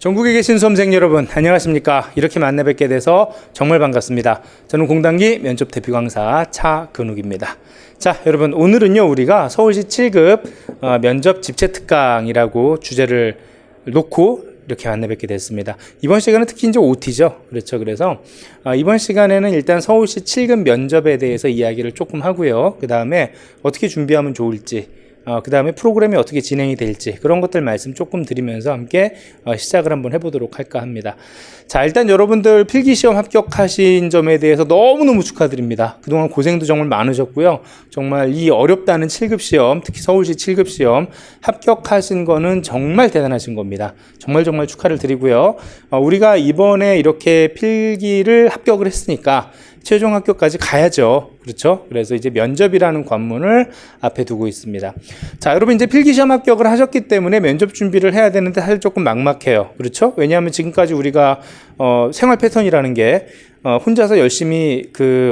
전국에 계신 수험생 여러분 안녕하십니까. 이렇게 만나 뵙게 돼서 정말 반갑습니다. 저는 공단기 면접 대표 강사 차근욱입니다. 자, 여러분 오늘은요 우리가 서울시 7급 면접 집체 특강이라고 주제를 놓고 이렇게 만나 뵙게 됐습니다. 이번 시간은 특히 이제 OT죠. 그렇죠. 그래서 이번 시간에는 일단 서울시 7급 면접에 대해서 이야기를 조금 하고요. 그 다음에 어떻게 준비하면 좋을지, 그 다음에 프로그램이 어떻게 진행이 될지 그런 것들 말씀 조금 드리면서 함께 시작을 한번 해보도록 할까 합니다. 자, 일단 여러분들 필기시험 합격하신 점에 대해서 너무너무 축하드립니다. 그동안 고생도 정말 많으셨고요. 정말 이 어렵다는 7급 시험, 특히 서울시 7급 시험 합격하신 거는 정말 대단하신 겁니다. 정말 축하를 드리고요. 우리가 이번에 이렇게 필기를 합격을 했으니까 최종 합격까지 가야죠. 그렇죠? 그래서 이제 면접이라는 관문을 앞에 두고 있습니다. 자, 여러분 이제 필기시험 합격을 하셨기 때문에 면접 준비를 해야 되는데 사실 조금 막막해요. 그렇죠? 왜냐하면 지금까지 우리가 생활 패턴이라는 게 혼자서 열심히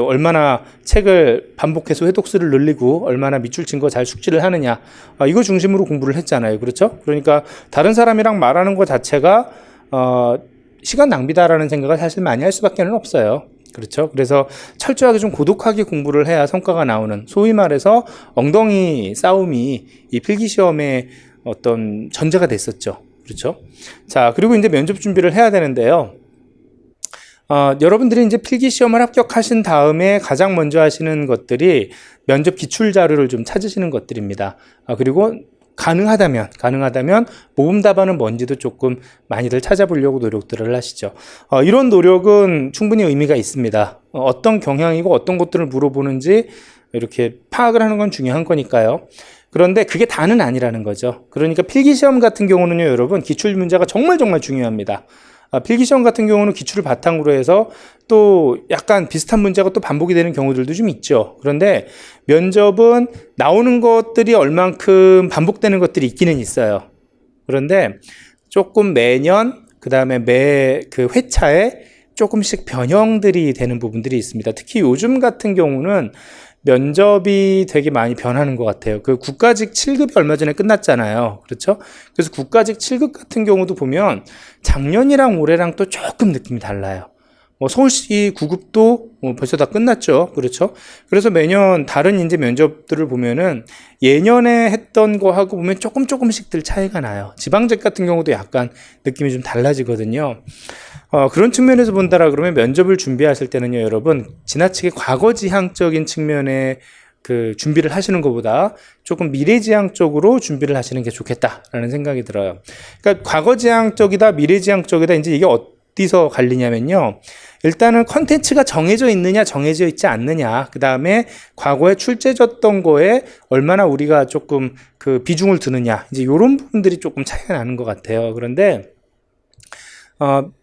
얼마나 책을 반복해서 회독수를 늘리고 얼마나 밑줄 친 거 잘 숙지를 하느냐, 이거 중심으로 공부를 했잖아요. 그렇죠? 그러니까 다른 사람이랑 말하는 것 자체가 시간 낭비다라는 생각을 사실 많이 할 수밖에 없어요. 그렇죠. 그래서 철저하게 좀 고독하게 공부를 해야 성과가 나오는, 소위 말해서 엉덩이 싸움이 이 필기시험의 어떤 전제가 됐었죠. 그렇죠. 자, 그리고 이제 면접 준비를 해야 되는데요. 여러분들이 이제 필기시험을 합격하신 다음에 가장 먼저 하시는 것들이 면접 기출 자료를 좀 찾으시는 것들입니다. 그리고 가능하다면 모범 답안은 뭔지도 조금 많이들 찾아보려고 노력들을 하시죠. 이런 노력은 충분히 의미가 있습니다. 어떤 경향이고 어떤 것들을 물어보는지 이렇게 파악을 하는 건 중요한 거니까요. 그런데 그게 다는 아니라는 거죠. 그러니까 필기시험 같은 경우는요, 여러분 기출 문제가 정말 중요합니다. 필기시험 같은 경우는 기출을 바탕으로 해서 또 약간 비슷한 문제가 또 반복이 되는 경우들도 좀 있죠. 그런데 면접은 나오는 것들이 얼만큼 반복되는 것들이 있기는 있어요. 그런데 조금 매년, 그 다음에 매 회차에 조금씩 변형들이 되는 부분들이 있습니다. 특히 요즘 같은 경우는 면접이 되게 많이 변하는 것 같아요. 국가직 7급이 얼마 전에 끝났잖아요. 그렇죠? 그래서 국가직 7급 같은 경우도 보면 작년이랑 올해랑 또 조금 느낌이 달라요. 서울시 9급도 벌써 다 끝났죠. 그렇죠? 그래서 매년 다른 이제 면접들을 보면은 예년에 했던 거하고 보면 조금씩들 차이가 나요. 지방직 같은 경우도 약간 느낌이 좀 달라지거든요. 그런 측면에서 본다라 그러면 면접을 준비하실 때는요, 여러분 지나치게 과거지향적인 측면의 준비를 하시는 것보다 조금 미래지향적으로 준비를 하시는 게 좋겠다라는 생각이 들어요. 그러니까 과거지향적이다, 미래지향적이다, 이제 이게 어디서 갈리냐면요. 일단은 컨텐츠가 정해져 있느냐, 정해져 있지 않느냐, 그 다음에 과거에 출제졌던 거에 얼마나 우리가 조금 비중을 두느냐, 이제 이런 부분들이 조금 차이가 나는 것 같아요. 그런데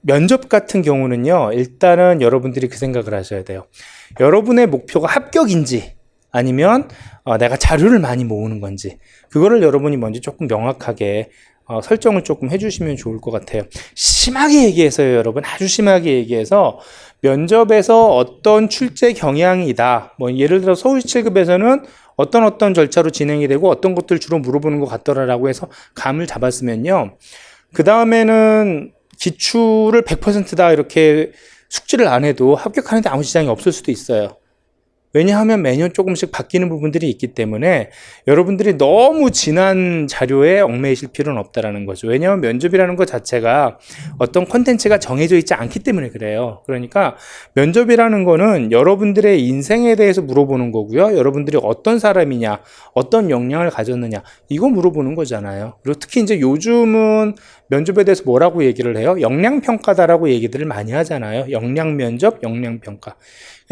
면접 같은 경우는요, 일단은 여러분들이 그 생각을 하셔야 돼요. 여러분의 목표가 합격인지 아니면 내가 자료를 많이 모으는 건지, 그거를 여러분이 먼저 조금 명확하게 설정을 조금 해주시면 좋을 것 같아요. 심하게 얘기해서요, 여러분, 아주 심하게 얘기해서 면접에서 어떤 출제 경향이다, 예를 들어 서울시 7급에서는 어떤 절차로 진행이 되고 어떤 것들 주로 물어보는 것 같더라라고 해서 감을 잡았으면요, 그 다음에는 기출을 100%다 이렇게 숙지를 안 해도 합격하는데 아무 지장이 없을 수도 있어요. 왜냐하면 매년 조금씩 바뀌는 부분들이 있기 때문에 여러분들이 너무 진한 자료에 얽매이실 필요는 없다라는 거죠. 왜냐하면 면접이라는 것 자체가 어떤 콘텐츠가 정해져 있지 않기 때문에 그래요. 그러니까 면접이라는 거는 여러분들의 인생에 대해서 물어보는 거고요. 여러분들이 어떤 사람이냐, 어떤 역량을 가졌느냐, 이거 물어보는 거잖아요. 그리고 특히 이제 요즘은 면접에 대해서 뭐라고 얘기를 해요? 역량평가다라고 얘기들을 많이 하잖아요. 역량면접, 역량평가.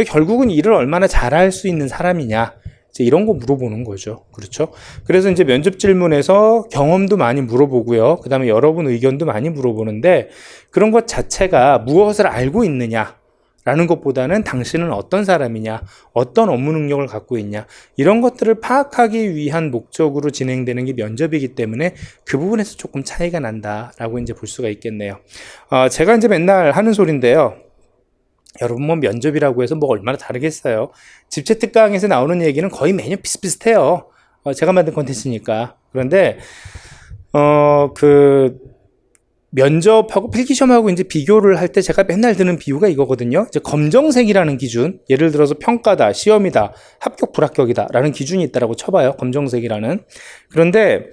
결국은 일을 얼마나 잘할 수 있는 사람이냐, 이제 이런 거 물어보는 거죠. 그렇죠? 그래서 이제 면접 질문에서 경험도 많이 물어보고요. 그 다음에 여러분 의견도 많이 물어보는데, 그런 것 자체가 무엇을 알고 있느냐 라는 것보다는 당신은 어떤 사람이냐, 어떤 업무 능력을 갖고 있냐, 이런 것들을 파악하기 위한 목적으로 진행되는 게 면접이기 때문에 그 부분에서 조금 차이가 난다라고 이제 볼 수가 있겠네요. 제가 이제 맨날 하는 소리인데요. 여러분 면접이라고 해서 얼마나 다르겠어요. 집체 특강에서 나오는 얘기는 거의 매년 비슷비슷해요. 제가 만든 콘텐츠니까. 그런데 면접하고 필기시험하고 이제 비교를 할 때 제가 맨날 드는 비유가 이거거든요. 이제 검정색이라는 기준, 예를 들어서 평가다, 시험이다, 합격, 불합격이다라는 기준이 있다라고 쳐봐요. 검정색이라는. 그런데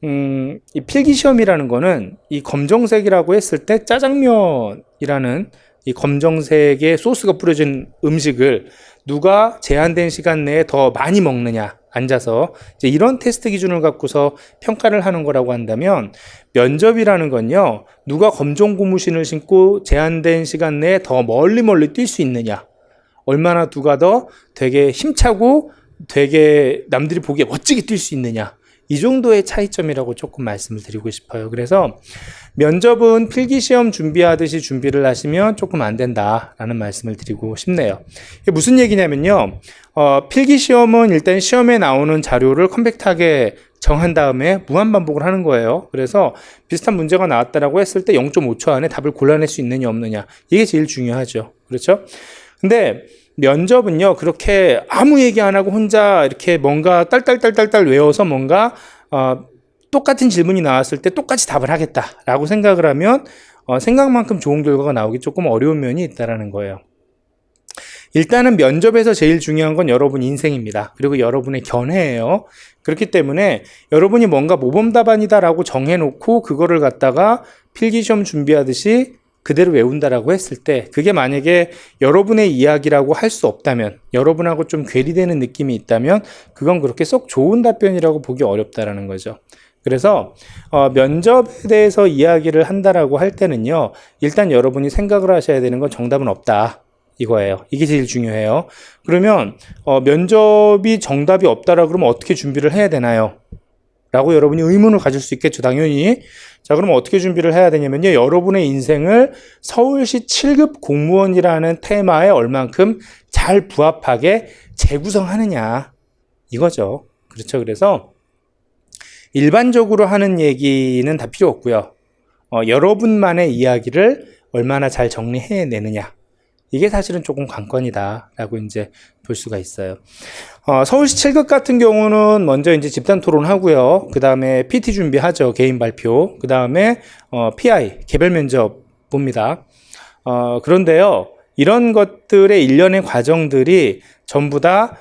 이 필기시험이라는 거는 이 검정색이라고 했을 때 짜장면이라는 이 검정색의 소스가 뿌려진 음식을 누가 제한된 시간 내에 더 많이 먹느냐, 앉아서 이제 이런 테스트 기준을 갖고서 평가를 하는 거라고 한다면, 면접이라는 건요, 누가 검정 고무신을 신고 제한된 시간 내에 더 멀리 뛸 수 있느냐, 얼마나 누가 더 되게 힘차고 되게 남들이 보기에 멋지게 뛸 수 있느냐, 이 정도의 차이점이라고 조금 말씀을 드리고 싶어요. 그래서 면접은 필기시험 준비하듯이 준비를 하시면 조금 안 된다라는 말씀을 드리고 싶네요. 이게 무슨 얘기냐면요, 필기시험은 일단 시험에 나오는 자료를 컴팩트하게 정한 다음에 무한반복을 하는 거예요. 그래서 비슷한 문제가 나왔다라고 했을 때 0.5초 안에 답을 골라낼 수 있느냐 없느냐, 이게 제일 중요하죠. 그렇죠? 근데 면접은요, 그렇게 아무 얘기 안 하고 혼자 이렇게 뭔가 딸딸딸딸 외워서 뭔가 똑같은 질문이 나왔을 때 똑같이 답을 하겠다라고 생각을 하면 생각만큼 좋은 결과가 나오기 조금 어려운 면이 있다라는 거예요. 일단은 면접에서 제일 중요한 건 여러분 인생입니다. 그리고 여러분의 견해예요. 그렇기 때문에 여러분이 뭔가 모범답안이다라고 정해놓고 그거를 갖다가 필기시험 준비하듯이 그대로 외운다라고 했을 때, 그게 만약에 여러분의 이야기라고 할 수 없다면, 여러분하고 좀 괴리되는 느낌이 있다면 그건 그렇게 쏙 좋은 답변이라고 보기 어렵다라는 거죠. 그래서 면접에 대해서 이야기를 한다라고 할 때는요, 일단 여러분이 생각을 하셔야 되는 건 정답은 없다, 이거예요. 이게 제일 중요해요. 그러면 면접이 정답이 없다라 그러면 어떻게 준비를 해야 되나요? 라고 여러분이 의문을 가질 수 있겠죠, 당연히. 자, 그러면 어떻게 준비를 해야 되냐면요, 여러분의 인생을 서울시 7급 공무원이라는 테마에 얼만큼 잘 부합하게 재구성하느냐, 이거죠. 그렇죠. 그래서 일반적으로 하는 얘기는 다 필요 없고요, 여러분만의 이야기를 얼마나 잘 정리해내느냐, 이게 사실은 조금 관건이다라고 이제 볼 수가 있어요. 서울시 7급 같은 경우는 먼저 이제 집단 토론 하고요. 그 다음에 PT 준비하죠. 개인 발표. 그 다음에 PI, 개별 면접 봅니다. 그런데요, 이런 것들의 일련의 과정들이 전부 다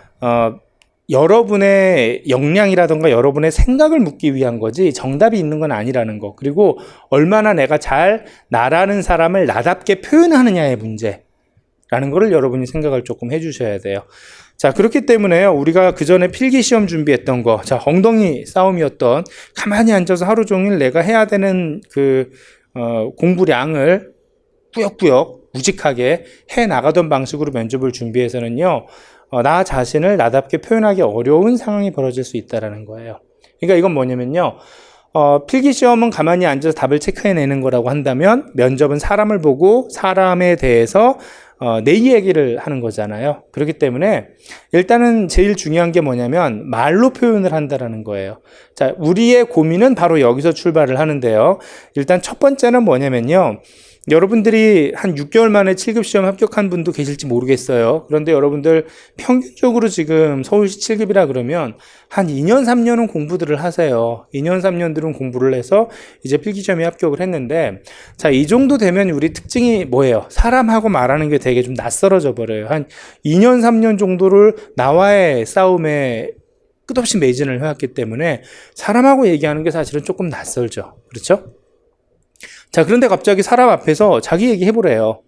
여러분의 역량이라던가 여러분의 생각을 묻기 위한 거지 정답이 있는 건 아니라는 거. 그리고 얼마나 내가 잘 나라는 사람을 나답게 표현하느냐의 문제 라는 거를 여러분이 생각을 조금 해주셔야 돼요. 자, 그렇기 때문에요, 우리가 그 전에 필기시험 준비했던 거, 자, 엉덩이 싸움이었던, 가만히 앉아서 하루 종일 내가 해야 되는 공부량을 꾸역꾸역 무직하게 해 나가던 방식으로 면접을 준비해서는요, 나 자신을 나답게 표현하기 어려운 상황이 벌어질 수 있다는 거예요. 그러니까 이건 뭐냐면요, 필기시험은 가만히 앉아서 답을 체크해내는 거라고 한다면, 면접은 사람을 보고 사람에 대해서 내 이야기를 하는 거잖아요. 그렇기 때문에 일단은 제일 중요한 게 뭐냐면 말로 표현을 한다라는 거예요. 자, 우리의 고민은 바로 여기서 출발을 하는데요. 일단 첫 번째는 뭐냐면요, 여러분들이 한 6개월 만에 7급 시험 합격한 분도 계실지 모르겠어요. 그런데 여러분들 평균적으로 지금 서울시 7급이라 그러면 한 2년, 3년은 공부들을 하세요. 2년, 3년들은 공부를 해서 이제 필기시험에 합격을 했는데, 자, 이 정도 되면 우리 특징이 뭐예요? 사람하고 말하는 게 되게 좀 낯설어져 버려요. 한 2년, 3년 정도를 나와의 싸움에 끝없이 매진을 해왔기 때문에 사람하고 얘기하는 게 사실은 조금 낯설죠. 그렇죠? 자, 그런데 갑자기 사람 앞에서 자기 얘기 해보래요.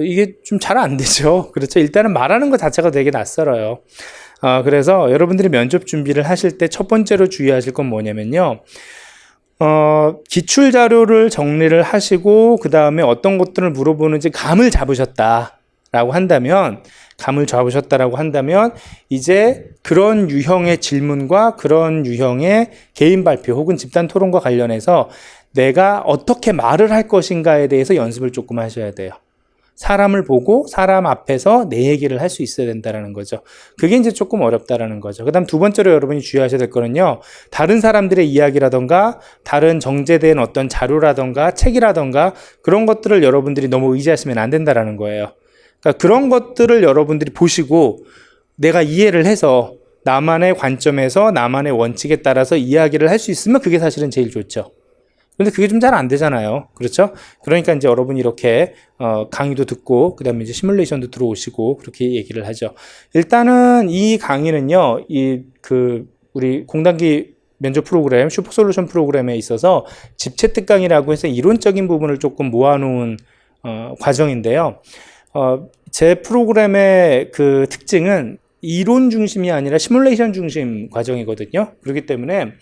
이게 좀 잘 안 되죠. 그렇죠. 일단은 말하는 것 자체가 되게 낯설어요. 그래서 여러분들이 면접 준비를 하실 때 첫 번째로 주의하실 건 뭐냐면요, 기출 자료를 정리를 하시고 그 다음에 어떤 것들을 물어보는지 감을 잡으셨다라고 한다면, 이제 그런 유형의 질문과 그런 유형의 개인 발표 혹은 집단 토론과 관련해서 내가 어떻게 말을 할 것인가에 대해서 연습을 조금 하셔야 돼요. 사람을 보고 사람 앞에서 내 얘기를 할 수 있어야 된다는 거죠. 그게 이제 조금 어렵다라는 거죠. 그 다음 두 번째로 여러분이 주의하셔야 될 거는요, 다른 사람들의 이야기라던가 다른 정제된 어떤 자료라던가 책이라던가 그런 것들을 여러분들이 너무 의지하시면 안 된다라는 거예요. 그러니까 그런 것들을 여러분들이 보시고 내가 이해를 해서 나만의 관점에서 나만의 원칙에 따라서 이야기를 할 수 있으면 그게 사실은 제일 좋죠. 근데 그게 좀 잘 안 되잖아요. 그렇죠? 그러니까 이제 여러분이 이렇게 강의도 듣고 그다음에 이제 시뮬레이션도 들어오시고 그렇게 얘기를 하죠. 일단은 이 강의는요. 우리 공단기 면접 프로그램, 슈퍼솔루션 프로그램에 있어서 집체 특강이라고 해서 이론적인 부분을 조금 모아놓은 과정인데요. 제 프로그램의 그 특징은 이론 중심이 아니라 시뮬레이션 중심 과정이거든요. 그렇기 때문에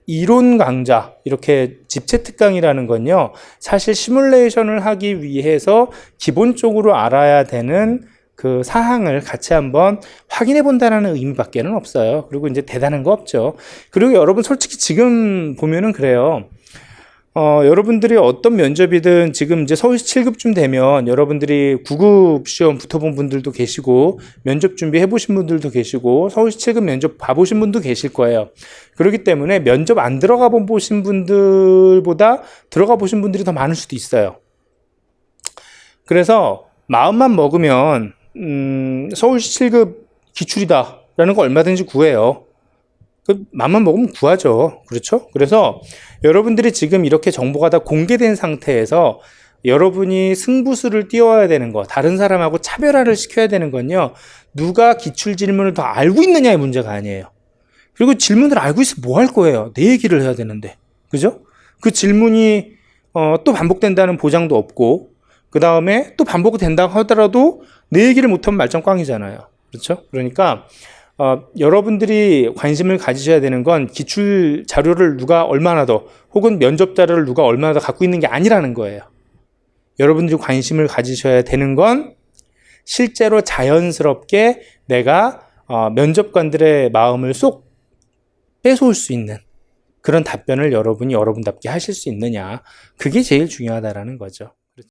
이론 강좌, 이렇게 집체 특강이라는 건요, 사실 시뮬레이션을 하기 위해서 기본적으로 알아야 되는 그 사항을 같이 한번 확인해 본다는 의미밖에는 없어요. 그리고 이제 대단한 거 없죠. 그리고 여러분 솔직히 지금 보면은 그래요. 여러분들이 어떤 면접이든 지금 이제 서울시 7급쯤 되면 여러분들이 9급 시험 붙어본 분들도 계시고 면접 준비해 보신 분들도 계시고 서울시 7급 면접 봐보신 분도 계실 거예요. 그렇기 때문에 면접 안 들어가 보신 분들보다 들어가 보신 분들이 더 많을 수도 있어요. 그래서 마음만 먹으면 서울시 7급 기출이다 라는 거 얼마든지 구해요. 맘만 먹으면 구하죠. 그렇죠? 그래서 여러분들이 지금 이렇게 정보가 다 공개된 상태에서 여러분이 승부수를 띄워야 되는 거, 다른 사람하고 차별화를 시켜야 되는 건요, 누가 기출 질문을 더 알고 있느냐의 문제가 아니에요. 그리고 질문을 알고 있으면 뭐 할 거예요? 내 얘기를 해야 되는데. 그죠? 그 질문이 또 반복된다는 보장도 없고, 그 다음에 또 반복된다고 하더라도 내 얘기를 못하면 말짱꽝이잖아요. 그렇죠? 그러니까 여러분들이 관심을 가지셔야 되는 건 기출 자료를 누가 얼마나 더 혹은 면접 자료를 누가 얼마나 더 갖고 있는 게 아니라는 거예요. 여러분들이 관심을 가지셔야 되는 건 실제로 자연스럽게 내가 면접관들의 마음을 쏙 뺏어올 수 있는 그런 답변을 여러분이 여러분답게 하실 수 있느냐. 그게 제일 중요하다라는 거죠.